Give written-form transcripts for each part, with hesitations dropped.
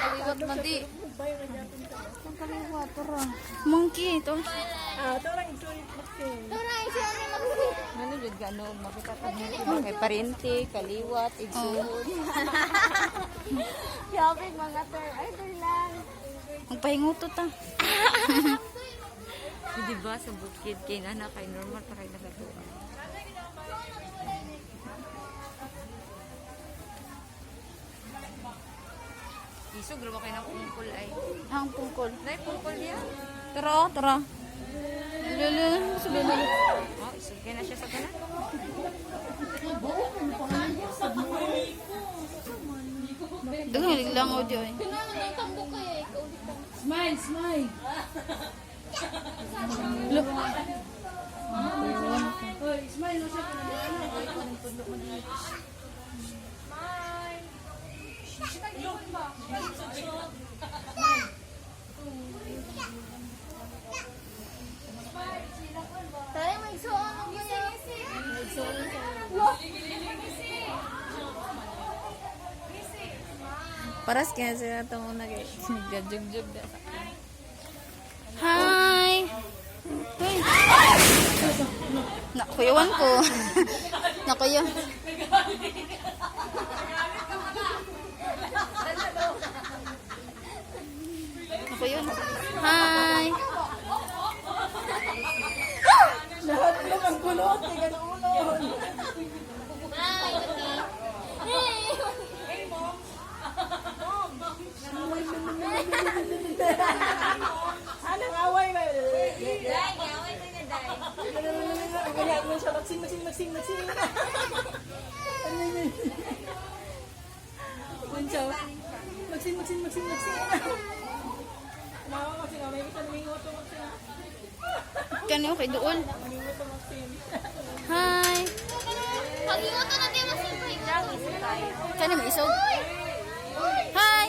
Kaliwat mandi. Ang kaliwat, tora. Monkey, ito. Torang isulit makin. Ano jud gano makita ka mo kay parente, kaliwat, igsuhod. Yabi mga sir. Ay, lang. Magpahingutot ta. Di ba sa bukid kay nana kay normal pa kay nagatuwa. Iso graba kay nang pungkol ay. Ang pungkol. Nay pungkol niya. Tara, tara. Lulu, lulu. Oh, iso kay na siya sa kanan. Dugay lang audio eh. Smile, smile. Look. Hoy, smile mo siya. Tayo may suon mo Paras kaya sila ito muna kay nagjajugjug na. Hi! Uy! Nakuyawan ko. Nakuya. Nakuya. Hi! Lahat lang ang kulot. Ika na ulon. Anong away ba? Kaya mo siya magsing. Unsa? Magsing. Mama magsing, may kita mingoto magsing. Kanyo kay doon. Mingoto magsing. Hi! Pag-iwato na din mas Kanyo may isog? Hi!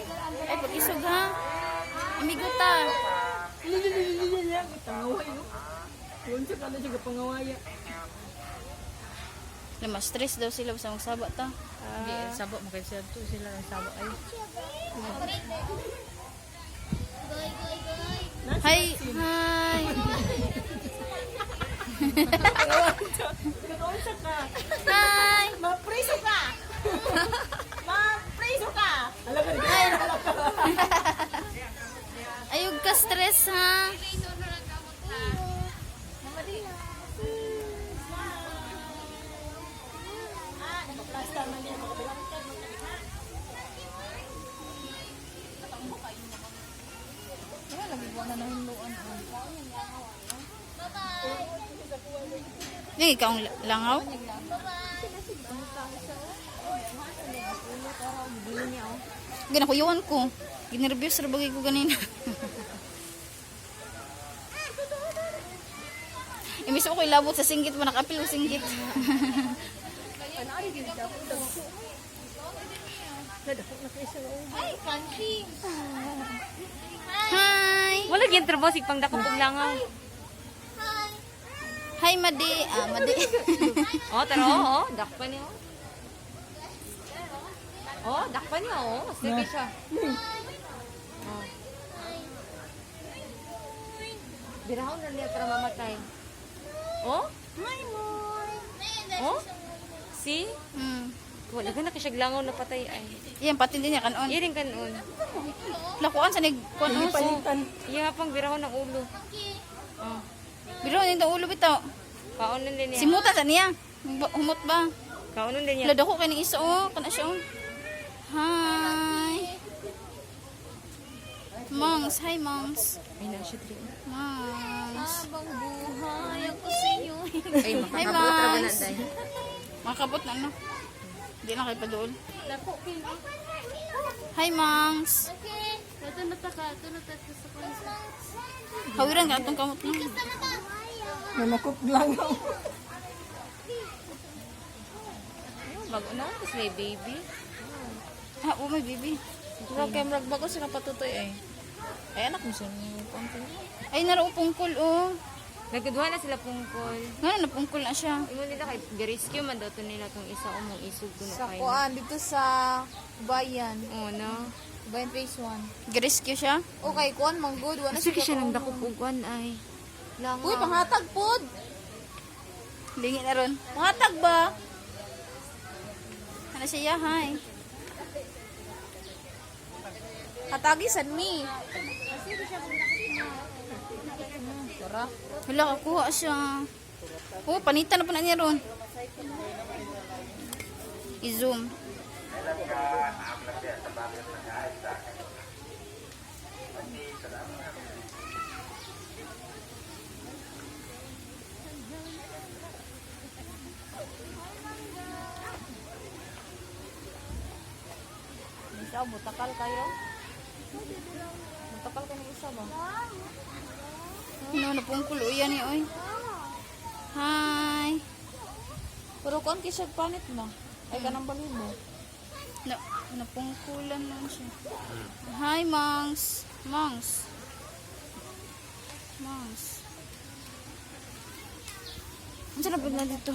Ay, pag-isog ha? Amigo ta. Tangaway no. Unsa ka na siya pangawaya. Mas stress daw sila sa magsaba ta. Hindi sabo mo kay sila to sila ang sabo ay. Hi! Hi! Unsa ka? Hi! Mapriso ka. Mapriso ka. Alam ka. Ayog ka stress ha? Yung ikaw ang langaw? Ginakuyuan ko. Ginervyos ra bagay ko ganina. Imbis ako ilabot sa singgit mo, nakapil ko singgit. Ay, country. Hi! Wala gyud trabaho sig pangdako og langaw. Hi, Madi. Ah, Madi. Oh, tara oh, dakpan niya. Oh, dakpan niya oh. Sige siya. Oh. Birahon na niya para mamatay. Oh? Oh? See? Wala ka na kasyag langaw na patay ay. Yan, pati din niya kanon. Iring kanon. Lakuan sa nig... Kuan Palitan. Iya pang birahon ng ulo. Oh. Biro, nito ulo bitaw. Kaunon din niya. Simutan sa niya. Humot ba? Kaunon din niya. Lado ko kay ni isa oh. Kana siya oh. Hi. Mongs. Hi, Mongs. Ay na siya dito. Mongs. Habang buhay ako sa iyo. Ay, Hi, makakabot ra ba na Mongs. day? Makabot na, no? Hindi na kayo padool. Lako, Pin. Hi, Mongs. Okay. Ito na taka. Ito na taka sa kanisa. Hawiran ka itong kamot mo. Nanakop lang ako. Bago na, tapos may baby. Ah, oh, may baby. Kaya maragbago sila patutoy ay. Ay, anak mo siya niyo. Ay, naro pungkol, oh. Nagkaduha na sila pungkol. Ngayon, napungkol na siya. Ingon nila kay girescue man daw to nila tong isa umong isog kuno Sa kay. kuan dito sa bayan. Oh no. Bayan phase 1. Girescue siya. Okay, kuan mang good. Wala Sige siya nang kauno. dako puguan ay. Lang. Uy, panghatag pod. Lingi na ron. Panghatag ba? Ano siya, hi. Hatagi san mi. Tara. Wala, kakuha siya. Oh, panitan na po na niya ron. I-zoom. Isa butakal kayo. Butakal ka ni isa ba? Ano, napungkol. Uyan niya, oy. Hi. Pero kuan kisag panit na. Ay kanang balibo. Na, napungkulan lang siya. Hi, Mangs. Mangs. Mangs. Ano na na dito?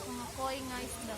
Mga koi nga isda.